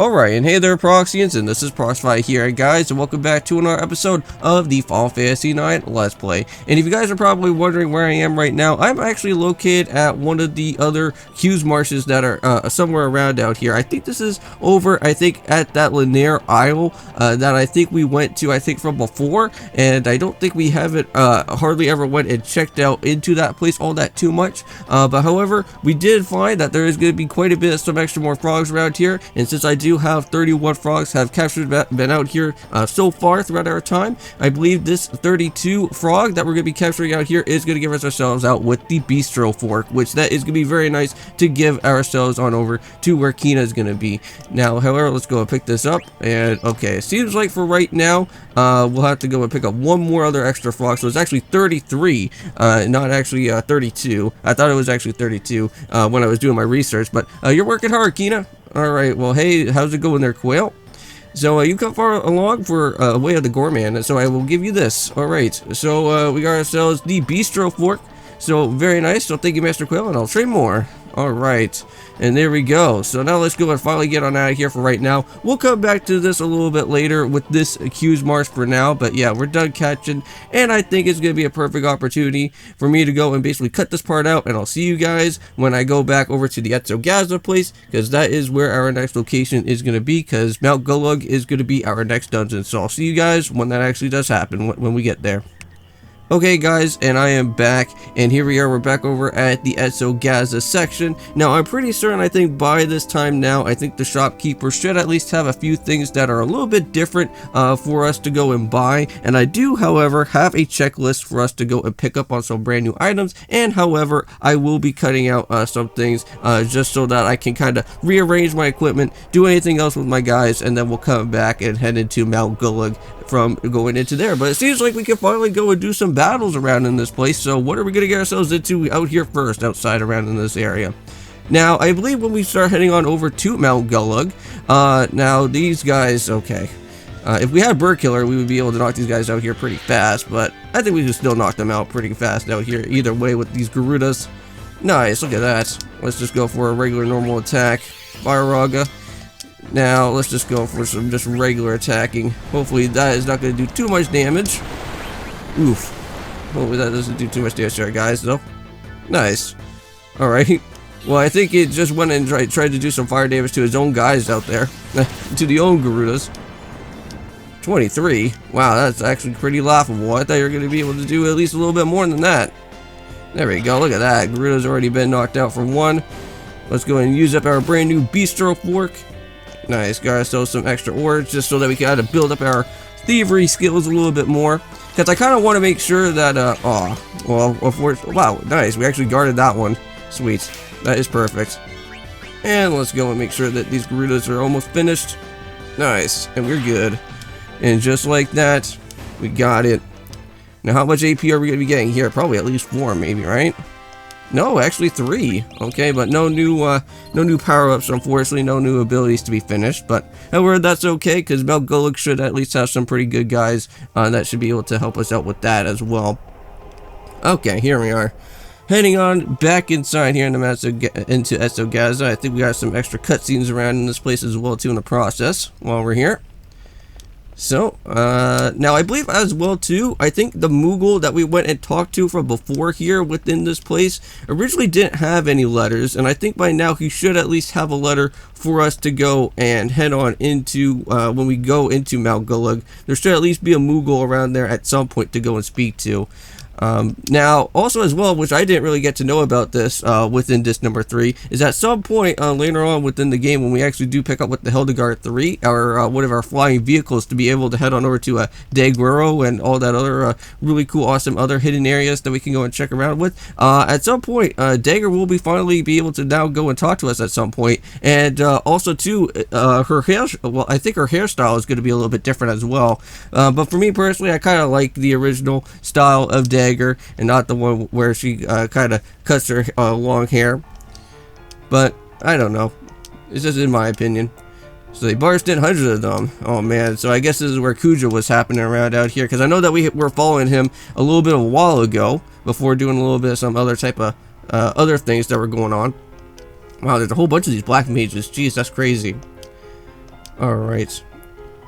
Alright, and hey there Proxyians, and this is Proxify here, guys, and welcome back to another episode of the Final Fantasy IX Let's Play. And if you guys are probably wondering where I am right now, I'm actually located at one of the other Q's marshes that are somewhere around out here. I think this is over, at that Linear Isle that I think we went to, from before, and I don't think we haven't hardly ever went and checked out into that place all that too much. But however, we did find that there is going to be quite a bit of some extra more frogs around here, and since I do have 31 frogs have been out here so far throughout our time, I believe this 32 frog that we're going to be capturing out here is going to give ourselves out with the bistro fork, which that is going to be very nice to give ourselves on over to where Kina is going to be. Now, however, let's go and pick this up, and okay, it seems like for right now, we'll have to go and pick up one more other extra frog, so it's actually 33, not actually 32. I thought it was actually 32 when I was doing my research, but you're working hard, Kina. Alright, well, hey, how's it going there, Quail? So, you come far along for Way of the Gorman, so I will give you this. Alright, so, we got ourselves the Bistro Fork. So, very nice. So, thank you, Master Quail, and I'll trade more. Alright, and there we go. So now let's go and finally get on out of here for right now. We'll come back to this a little bit later with this Q's Marsh for now, but yeah, we're done catching, and I think it's going to be a perfect opportunity for me to go and basically cut this part out, and I'll see you guys when I go back over to the Esto Gaza place, because that is where our next location is going to be, because Mount Gulug is going to be our next dungeon. So I'll see you guys when that actually does happen, when we get there. Okay guys, and I am back, and here we are, we're back over at the Esto Gaza section. Now I'm pretty certain, I think by this time now, I think the shopkeeper should at least have a few things that are a little bit different for us to go and buy, and I do however have a checklist for us to go and pick up on some brand new items, and however I will be cutting out some things just so that I can kind of rearrange my equipment, do anything else with my guys, and then we'll come back and head into Mount Gulug from going into there. But it seems like we can finally go and do some battles around in this place, so what are we going to get ourselves into out here first, outside around in this area? Now, I believe when we start heading on over to Mount Gulug, now these guys, okay, if we had Bird Killer, we would be able to knock these guys out here pretty fast, but I think we can still knock them out pretty fast out here, either way with these Garudas. Nice, look at that. Let's just go for a regular normal attack. Fire Raga. Now, let's just go for some just regular attacking. Hopefully that is not going to do too much damage. Oof. Hopefully that doesn't do too much damage to our guys, though. Nice. Alright. Well, I think it just went and tried to do some fire damage to his own guys out there. To the own Garudas. 23? Wow, that's actually pretty laughable. I thought you were going to be able to do at least a little bit more than that. There we go. Look at that. Garuda's already been knocked out for one. Let's go and use up our brand new Bistro Fork. Nice, got ourselves some extra ores just so that we can kind of build up our thievery skills a little bit more. Because I kind of want to make sure that, wow, nice, we actually guarded that one. Sweet, that is perfect. And let's go and make sure that these Garudas are almost finished. Nice, and we're good. And just like that, we got it. Now, how much AP are we going to be getting here? Probably at least 4, maybe, right? No, actually 3. Okay, but no new power-ups, unfortunately, no new abilities to be finished. But however, that's okay, because Mount Gulug should at least have some pretty good guys that should be able to help us out with that as well. Okay, here we are. Heading on back inside here into Esto Gaza. I think we got some extra cutscenes around in this place as well, too, in the process, while we're here. So, now I believe as well too, I think the Moogle that we went and talked to from before here within this place originally didn't have any letters, and I think by now he should at least have a letter for us to go and head on into, when we go into Mount Gulug. There should at least be a Moogle around there at some point to go and speak to. Now, also as well, which I didn't really get to know about this within disc number 3, is at some point later on within the game when we actually do pick up with the Hildegard 3, our one of our flying vehicles, to be able to head on over to Daguerrero and all that other really cool, awesome other hidden areas that we can go and check around with. At some point, Dagger will finally be able to now go and talk to us at some point, and also too, her hair, well, I think her hairstyle is going to be a little bit different as well. But for me personally, I kind of like the original style of Dagger, and not the one where she kind of cuts her long hair. But I don't know, it's just in my opinion. So they burst in hundreds of them. Oh man, so I guess this is where Kuja was happening around out here, because I know that we were following him a little bit of a while ago before doing a little bit of some other type of other things that were going on. Wow, there's a whole bunch of these black mages. Jeez, that's crazy. Alright.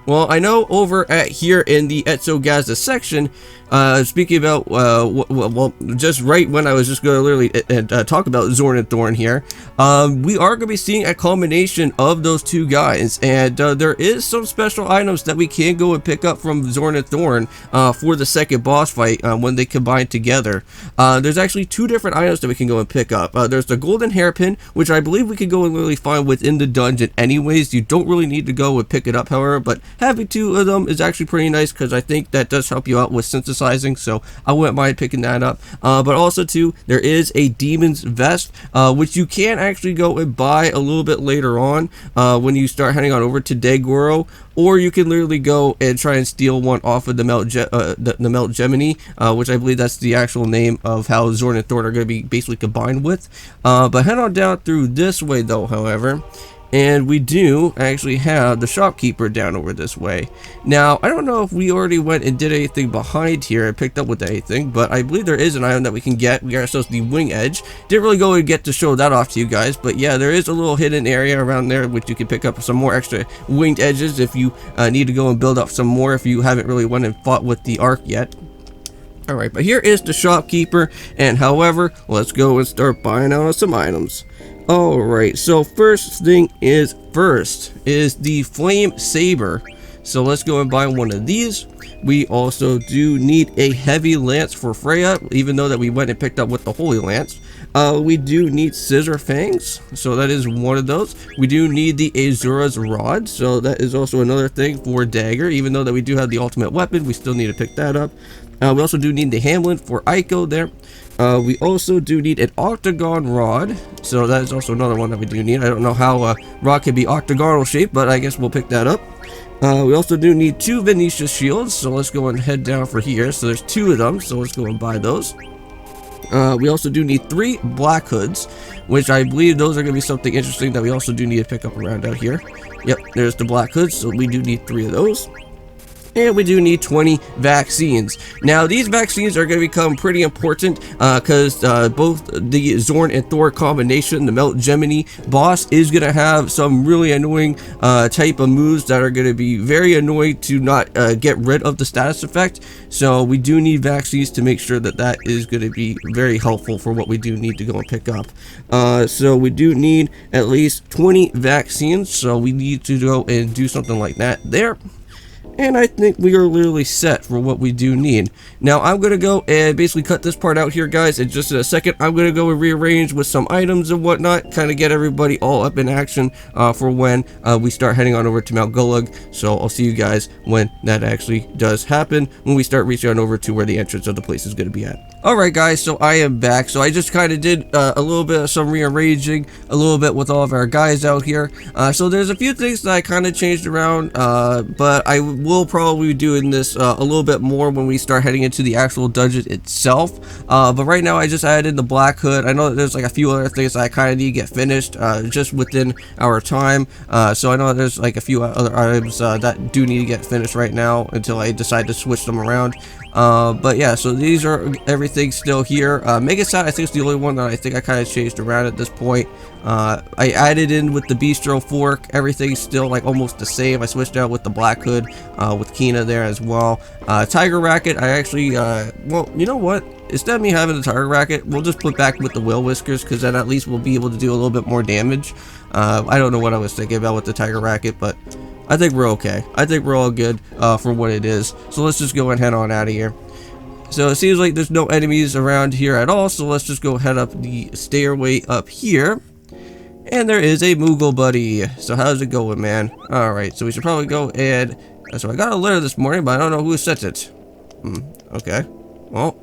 Well, I know over at here in the Esto Gaza section, speaking about, well, just right when I was just going to literally talk about Zorn and Thorn here, we are going to be seeing a culmination of those two guys, and there is some special items that we can go and pick up from Zorn and Thorn for the second boss fight when they combine together. There's actually two different items that we can go and pick up. There's the golden hairpin, which I believe we can go and literally find within the dungeon anyways. You don't really need to go and pick it up, however, but having two of them is actually pretty nice because I think that does help you out with synthesizing, so I wouldn't mind picking that up. But also too, there is a demon's vest, which you can actually go and buy a little bit later on when you start heading on over to Degoro, or you can literally go and try and steal one off of the Mount Gemini, which I believe that's the actual name of how Zorn and Thorn are going to be basically combined with. But head on down through this way though, however, and we do actually have the shopkeeper down over this way. Now, I don't know if we already went and did anything behind here and picked up with anything, but I believe there is an item that we can get. We got ourselves the wing edge. Didn't really go and get to show that off to you guys, but yeah, there is a little hidden area around there which you can pick up some more extra winged edges if you need to go and build up some more if you haven't really went and fought with the arc yet. Alright, but here is the shopkeeper, and however, let's go and start buying out some items. Alright, so first thing is the flame saber. So let's go and buy one of these. We also do need a heavy lance for Freya, even though that we went and picked up with the holy lance. We do need scissor fangs, so that is one of those. We do need the Azura's rod, so that is also another thing for dagger. Even though that we do have the ultimate weapon, we still need to pick that up. We also do need the Hamlin for Aiko there. We also do need an octagon rod, so that is also another one that we do need. I don't know how a rod can be octagonal shaped, but I guess we'll pick that up. We also do need two Venetia shields, so let's go and head down for here. So there's two of them, so let's go and buy those. We also do need 3 black hoods, which I believe those are going to be something interesting that we also do need to pick up around out here. Yep, there's the black hoods, so we do need 3 of those. And we do need 20 vaccines. Now, these vaccines are going to become pretty important because both the Zorn and Thor combination, the Mount Gemini boss, is going to have some really annoying type of moves that are going to be very annoying to not get rid of the status effect. So we do need vaccines to make sure that that is going to be very helpful for what we do need to go and pick up. So we do need at least 20 vaccines. So we need to go and do something like that there. And I think we are literally set for what we do need. Now, I'm going to go and basically cut this part out here, guys. In just a second, I'm going to go and rearrange with some items and whatnot. Kind of get everybody all up in action for when we start heading on over to Mount Gulug. So I'll see you guys when that actually does happen. When we start reaching on over to where the entrance of the place is going to be at. Alright guys, so I am back. So I just kind of did a little bit of some rearranging, a little bit with all of our guys out here. So there's a few things that I kind of changed around, but I will probably be doing this a little bit more when we start heading into the actual dungeon itself. But right now I just added the black hood. I know that there's like a few other things that I kind of need to get finished just within our time. So I know there's like a few other items that do need to get finished right now until I decide to switch them around. But yeah, so these are everything still here. Megasat I think is the only one that I think I kind of changed around at this point. I added in with the bistro fork. Everything's still like almost the same. I switched out with the black hood with Kina there as well. Tiger racket I actually well, you know what, instead of me having the tiger racket, we'll just put back with the whale whiskers, because then at least we'll be able to do a little bit more damage. I don't know what I was thinking about with the tiger racket, but I think we're okay. I think we're all good for what it is. So let's just go and head on out of here. So it seems like there's no enemies around here at all. So let's just go head up the stairway up here. And there is a Moogle buddy. So how's it going, man? Alright, so we should probably go and... So I got a letter this morning, but I don't know who sent it. Okay. Well,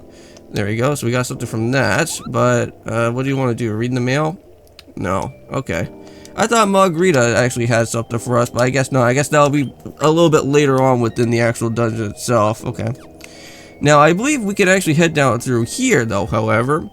there we go. So we got something from that. But what do you want to do? Read the mail? No. Okay. I thought Margarita actually had something for us, but I guess not. I guess that'll be a little bit later on within the actual dungeon itself. Okay. Now, I believe we can actually head down through here, though, however.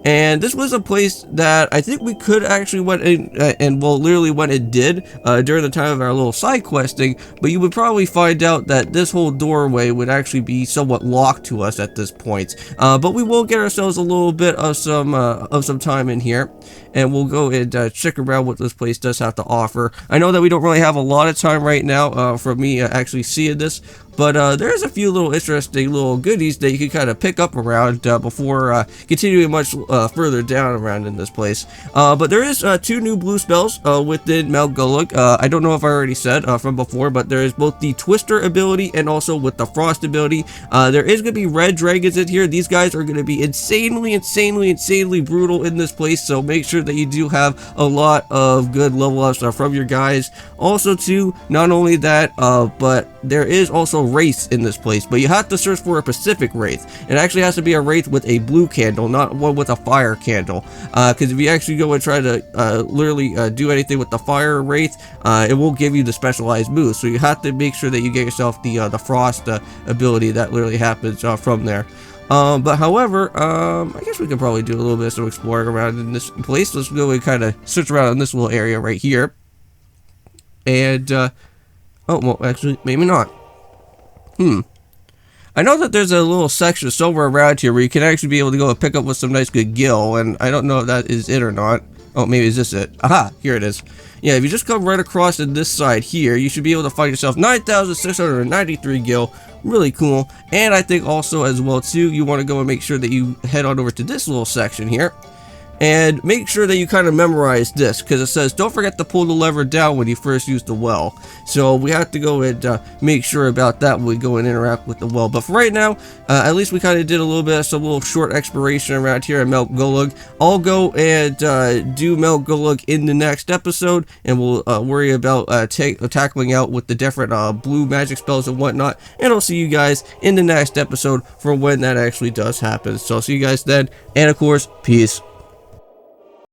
And this was a place that I think we could actually went in, and well, literally went and did during the time of our little side questing, but you would probably find out that this whole doorway would actually be somewhat locked to us at this point. But we will get ourselves a little bit of some time in here, and we'll go and check around what this place does have to offer. I know that we don't really have a lot of time right now for me actually seeing this, but there's a few little interesting little goodies that you can kind of pick up around before continuing much further down around in this place. But there is 2 new blue spells within Mount Gulug. I don't know if I already said from before, but there is both the Twister ability and also with the Frost ability. There is going to be red dragons in here. These guys are going to be insanely brutal in this place, so make sure that you do have a lot of good level ups from your guys. Also too, not only that, but there is also wraiths in this place, but you have to search for a specific wraith. It actually has to be a wraith with a blue candle, not one with a fire candle, because if you actually go and try to literally do anything with the fire wraith, it won't give you the specialized boost. So you have to make sure that you get yourself the frost ability that literally happens from there. But however, I guess we could probably do a little bit of some exploring around in this place. Let's go and kind of search around in this little area right here. And oh well, actually maybe not. I know that there's a little section somewhere around here where you can actually be able to go and pick up with some nice good gil, and I don't know if that is it or not. Oh, maybe is this it? Aha, here it is. Yeah, if you just come right across to this side here, you should be able to find yourself 9,693 gil. Really cool. And I think also as well too, you want to go and make sure that you head on over to this little section here. And make sure that you kind of memorize this, because it says don't forget to pull the lever down when you first use the well. So we have to go and make sure about that when we go and interact with the well. But for right now, at least we kind of did a little bit of some little short exploration around here at Mount Gulug. I'll go and do Mount Gulug in the next episode, and we'll worry about tackling out with the different blue magic spells and whatnot. And I'll see you guys in the next episode for when that actually does happen. So I'll see you guys then, and of course, peace.